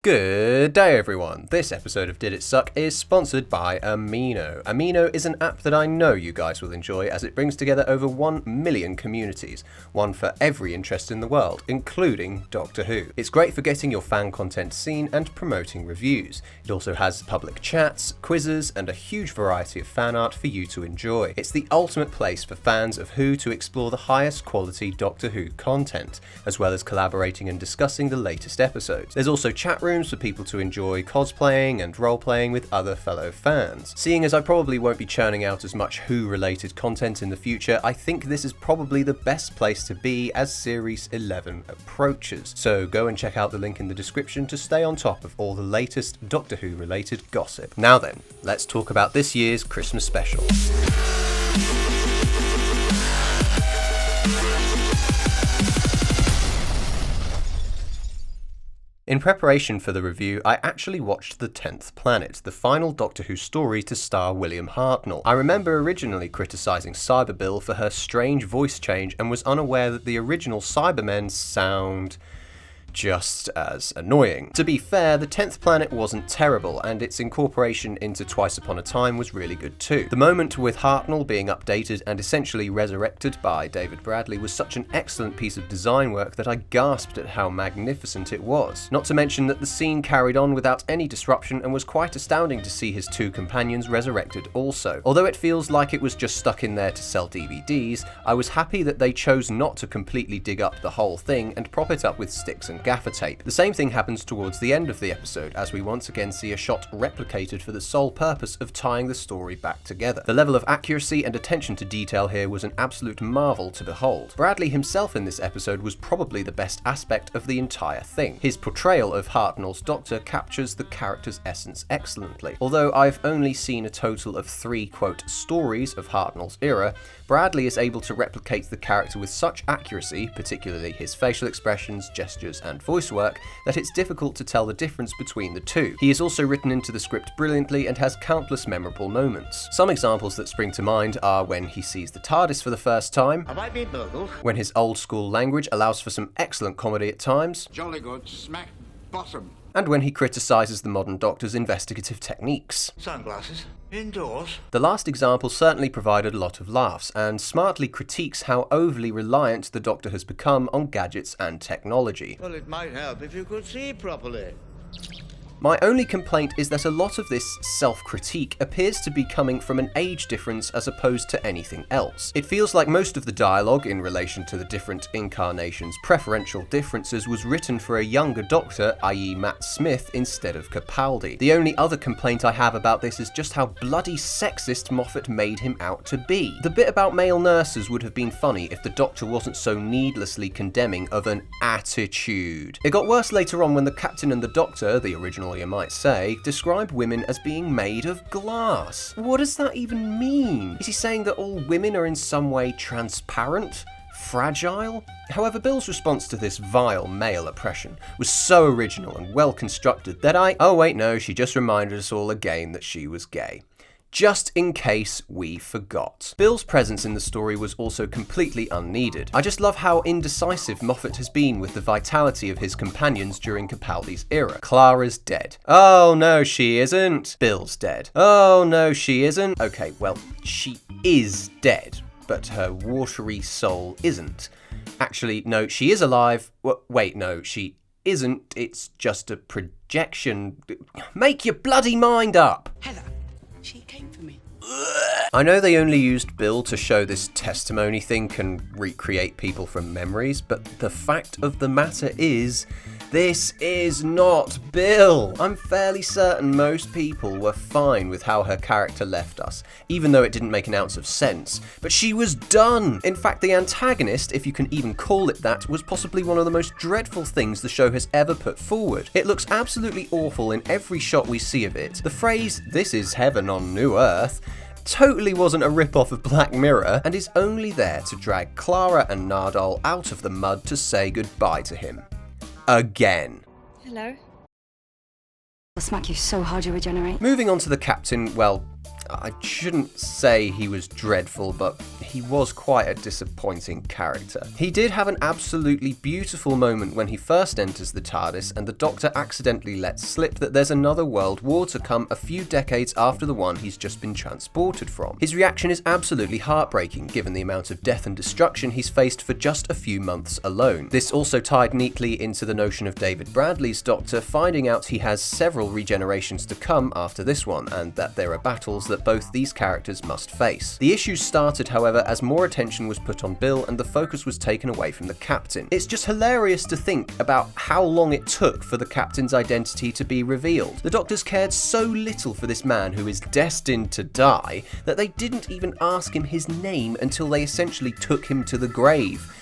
Good day everyone, this episode of Did It Suck is sponsored by Amino. Amino is an app that I know you guys will enjoy as it brings together over 1 million communities, one for every interest in the world, including Doctor Who. It's great for getting your fan content seen and promoting reviews. It also has public chats, quizzes and a huge variety of fan art for you to enjoy. It's the ultimate place for fans of Who to explore the highest quality Doctor Who content, as well as collaborating and discussing the latest episodes. There's also chat rooms for people to enjoy cosplaying and role-playing with other fellow fans. Seeing as I probably won't be churning out as much Who-related content in the future, I think this is probably the best place to be as Series 11 approaches. So go and check out the link in the description to stay on top of all the latest Doctor Who-related gossip. Now then, let's talk about this year's Christmas special. In preparation for the review, I actually watched The 10th Planet, the final Doctor Who story to star William Hartnell. I remember originally criticising Cyberbill for her strange voice change and was unaware that the original Cybermen sound just as annoying. To be fair, The 10th Planet wasn't terrible, and its incorporation into Twice Upon a Time was really good too. The moment with Hartnell being updated and essentially resurrected by David Bradley was such an excellent piece of design work that I gasped at how magnificent it was. Not to mention that the scene carried on without any disruption and was quite astounding to see his two companions resurrected also. Although it feels like it was just stuck in there to sell DVDs, I was happy that they chose not to completely dig up the whole thing and prop it up with sticks and gaffer tape. The same thing happens towards the end of the episode, as we once again see a shot replicated for the sole purpose of tying the story back together. The level of accuracy and attention to detail here was an absolute marvel to behold. Bradley himself in this episode was probably the best aspect of the entire thing. His portrayal of Hartnell's Doctor captures the character's essence excellently. Although I've only seen a total of 3, quote, stories of Hartnell's era, Bradley is able to replicate the character with such accuracy, particularly his facial expressions, gestures, and voice work, that it's difficult to tell the difference between the two. He is also written into the script brilliantly and has countless memorable moments. Some examples that spring to mind are when he sees the TARDIS for the first time, Have I been burgled? when his old school language allows for some excellent comedy at times, Jolly good, smack bottom. and when he criticises the modern Doctor's investigative techniques. Sunglasses? Indoors? The last example certainly provided a lot of laughs, and smartly critiques how overly reliant the Doctor has become on gadgets and technology. Well, it might help if you could see properly. My only complaint is that a lot of this self-critique appears to be coming from an age difference as opposed to anything else. It feels like most of the dialogue in relation to the different incarnations' preferential differences was written for a younger Doctor, i.e. Matt Smith, instead of Capaldi. The only other complaint I have about this is just how bloody sexist Moffat made him out to be. The bit about male nurses would have been funny if the Doctor wasn't so needlessly condemning of an attitude. It got worse later on when the Captain and the Doctor, the original you might say, describe women as being made of glass. What does that even mean? Is he saying that all women are in some way transparent? Fragile? However, Bill's response to this vile male oppression was so original and well constructed that oh wait no, she just reminded us all again that she was gay. Just in case we forgot. Bill's presence in the story was also completely unneeded. I just love how indecisive Moffat has been with the vitality of his companions during Capaldi's era. Clara's dead. Oh no, she isn't. Bill's dead. Oh no, she isn't. Okay, well, she is dead, but her watery soul isn't. Actually, no, she is alive. Wait, no, she isn't. It's just a projection. Make your bloody mind up! Heather, she came for me. I know they only used Bill to show this testimony thing can recreate people from memories, but the fact of the matter is, this is not Bill. I'm fairly certain most people were fine with how her character left us, even though it didn't make an ounce of sense. But she was done! In fact, the antagonist, if you can even call it that, was possibly one of the most dreadful things the show has ever put forward. It looks absolutely awful in every shot we see of it. The phrase, "this is heaven on New Earth," totally wasn't a rip-off of Black Mirror, and is only there to drag Clara and Nardole out of the mud to say goodbye to him. Again. Hello. I'll smack you so hard you regenerate. Moving on to the Captain, well, I shouldn't say he was dreadful, but he was quite a disappointing character. He did have an absolutely beautiful moment when he first enters the TARDIS and the Doctor accidentally lets slip that there's another world war to come a few decades after the one he's just been transported from. His reaction is absolutely heartbreaking given the amount of death and destruction he's faced for just a few months alone. This also tied neatly into the notion of David Bradley's Doctor finding out he has several regenerations to come after this one, and that there are battles that both these characters must face. The issues started, however, as more attention was put on Bill and the focus was taken away from the Captain. It's just hilarious to think about how long it took for the Captain's identity to be revealed. The Doctors cared so little for this man who is destined to die that they didn't even ask him his name until they essentially took him to the grave.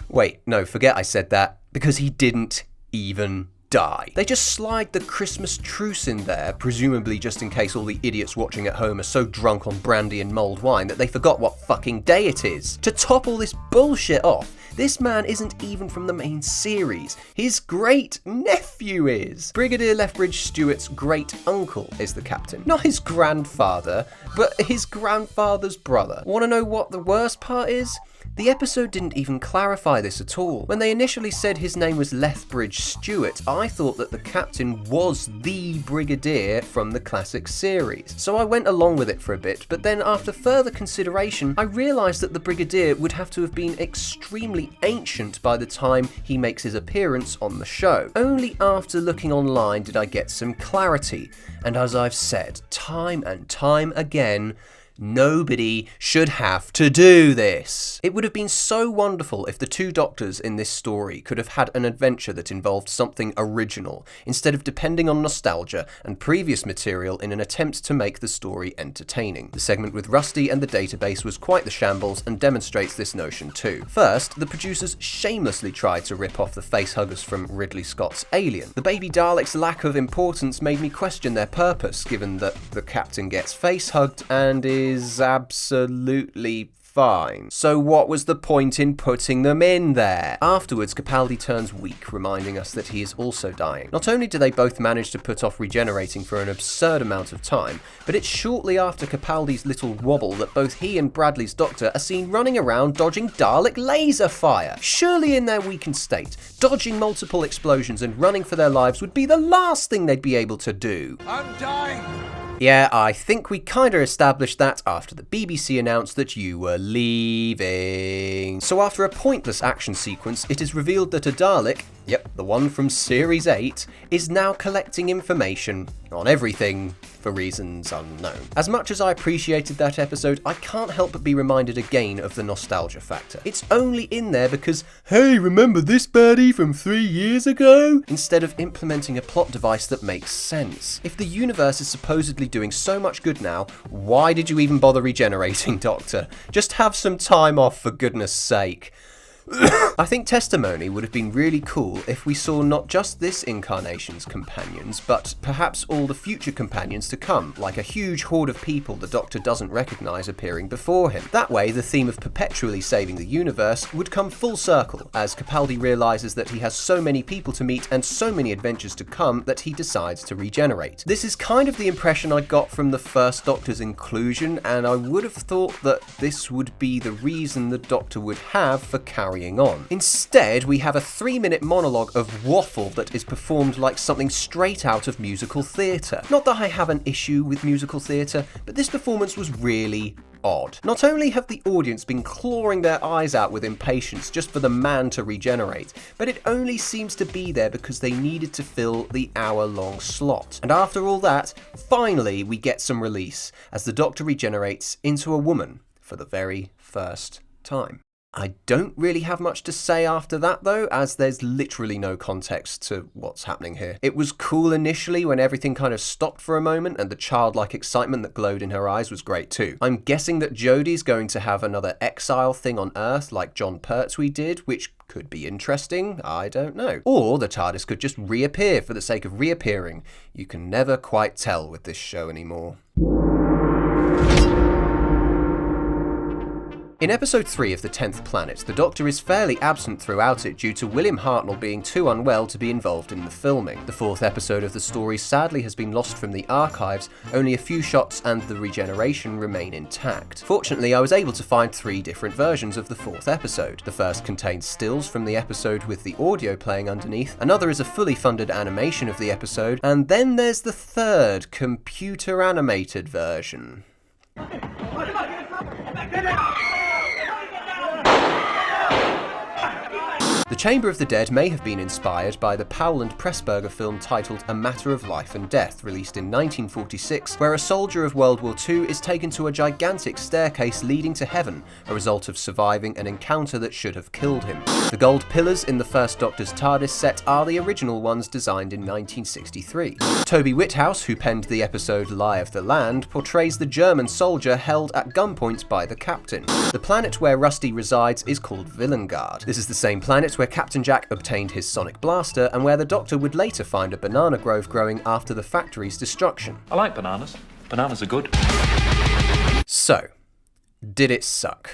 Wait, no, forget I said that, because he didn't even die. They just slide the Christmas truce in there, presumably just in case all the idiots watching at home are so drunk on brandy and mulled wine that they forgot what fucking day it is. To top all this bullshit off, this man isn't even from the main series. His great nephew is. Brigadier Lethbridge Stewart's great uncle is the Captain. Not his grandfather, but his grandfather's brother. Want to know what the worst part is? The episode didn't even clarify this at all. When they initially said his name was Lethbridge Stewart, I thought that the Captain was the Brigadier from the classic series. So I went along with it for a bit, but then after further consideration, I realised that the Brigadier would have to have been extremely ancient by the time he makes his appearance on the show. Only after looking online did I get some clarity, and as I've said time and time again, nobody should have to do this. It would have been so wonderful if the two Doctors in this story could have had an adventure that involved something original, instead of depending on nostalgia and previous material in an attempt to make the story entertaining. The segment with Rusty and the database was quite the shambles and demonstrates this notion too. First, the producers shamelessly tried to rip off the facehuggers from Ridley Scott's Alien. The baby Daleks' lack of importance made me question their purpose, given that the Captain gets facehugged and is absolutely fine. So what was the point in putting them in there? Afterwards, Capaldi turns weak, reminding us that he is also dying. Not only do they both manage to put off regenerating for an absurd amount of time, but it's shortly after Capaldi's little wobble that both he and Bradley's Doctor are seen running around dodging Dalek laser fire. Surely in their weakened state, dodging multiple explosions and running for their lives would be the last thing they'd be able to do. I'm dying! Yeah, I think we kinda established that after the BBC announced that you were leaving. So after a pointless action sequence, it is revealed that a Dalek, yep, the one from Series 8, is now collecting information on everything for reasons unknown. As much as I appreciated that episode, I can't help but be reminded again of the nostalgia factor. It's only in there because, hey, remember this baddie from 3 years ago? Instead of implementing a plot device that makes sense. If the universe is supposedly doing so much good now, why did you even bother regenerating, Doctor? Just have some time off, for goodness sake. I think Testimony would have been really cool if we saw not just this incarnation's companions, but perhaps all the future companions to come, like a huge horde of people the Doctor doesn't recognise appearing before him. That way, the theme of perpetually saving the universe would come full circle, as Capaldi realises that he has so many people to meet and so many adventures to come that he decides to regenerate. This is kind of the impression I got from the first Doctor's inclusion, and I would have thought that this would be the reason the Doctor would have for carrying on. Instead, we have a 3-minute monologue of waffle that is performed like something straight out of musical theatre. Not that I have an issue with musical theatre, but this performance was really odd. Not only have the audience been clawing their eyes out with impatience just for the man to regenerate, but it only seems to be there because they needed to fill the hour-long slot. And after all that, finally we get some release, as the Doctor regenerates into a woman for the very first time. I don't really have much to say after that though, as there's literally no context to what's happening here. It was cool initially when everything kind of stopped for a moment, and the childlike excitement that glowed in her eyes was great too. I'm guessing that Jodie's going to have another exile thing on Earth like John Pertwee did, which could be interesting, I don't know. Or the TARDIS could just reappear for the sake of reappearing. You can never quite tell with this show anymore. In episode 3 of The 10th Planet, the Doctor is fairly absent throughout it due to William Hartnell being too unwell to be involved in the filming. The 4th episode of the story sadly has been lost from the archives, only a few shots and the regeneration remain intact. Fortunately, I was able to find 3 different versions of the 4th episode. The first contains stills from the episode with the audio playing underneath, another is a fully funded animation of the episode, and then there's the 3rd computer animated version. The Chamber of the Dead may have been inspired by the Powell and Pressburger film titled A Matter of Life and Death, released in 1946, where a soldier of World War II is taken to a gigantic staircase leading to heaven, a result of surviving an encounter that should have killed him. The gold pillars in the first Doctor's TARDIS set are the original ones designed in 1963. Toby Whithouse, who penned the episode Lie of the Land, portrays the German soldier held at gunpoint by the captain. The planet where Rusty resides is called Villengard. This is the same planet where Captain Jack obtained his sonic blaster and where the Doctor would later find a banana grove growing after the factory's destruction. I like bananas. Bananas are good. So, did it suck?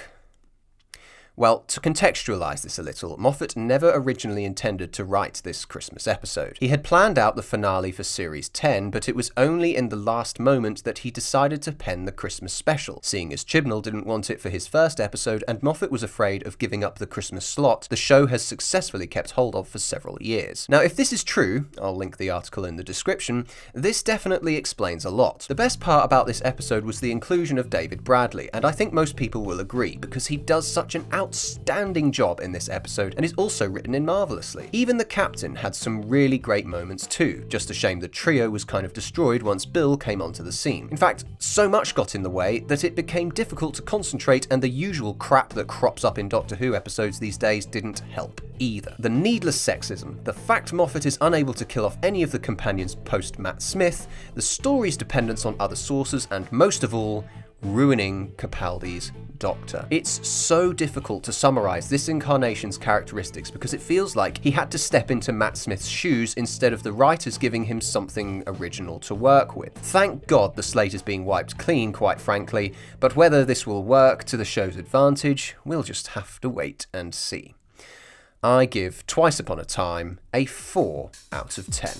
Well, to contextualise this a little, Moffat never originally intended to write this Christmas episode. He had planned out the finale for Series 10, but it was only in the last moment that he decided to pen the Christmas special. Seeing as Chibnall didn't want it for his first episode and Moffat was afraid of giving up the Christmas slot, the show has successfully kept hold of for several years. Now, if this is true, I'll link the article in the description, this definitely explains a lot. The best part about this episode was the inclusion of David Bradley, and I think most people will agree, because he does such an outstanding job in this episode and is also written in marvellously. Even the captain had some really great moments too, just a shame the trio was kind of destroyed once Bill came onto the scene. In fact, so much got in the way that it became difficult to concentrate and the usual crap that crops up in Doctor Who episodes these days didn't help either. The needless sexism, the fact Moffat is unable to kill off any of the companions post Matt Smith, the story's dependence on other sources, and most of all, ruining Capaldi's Doctor. It's so difficult to summarise this incarnation's characteristics because it feels like he had to step into Matt Smith's shoes instead of the writers giving him something original to work with. Thank God the slate is being wiped clean, quite frankly, but whether this will work to the show's advantage, we'll just have to wait and see. I give Twice Upon a Time a 4 out of 10.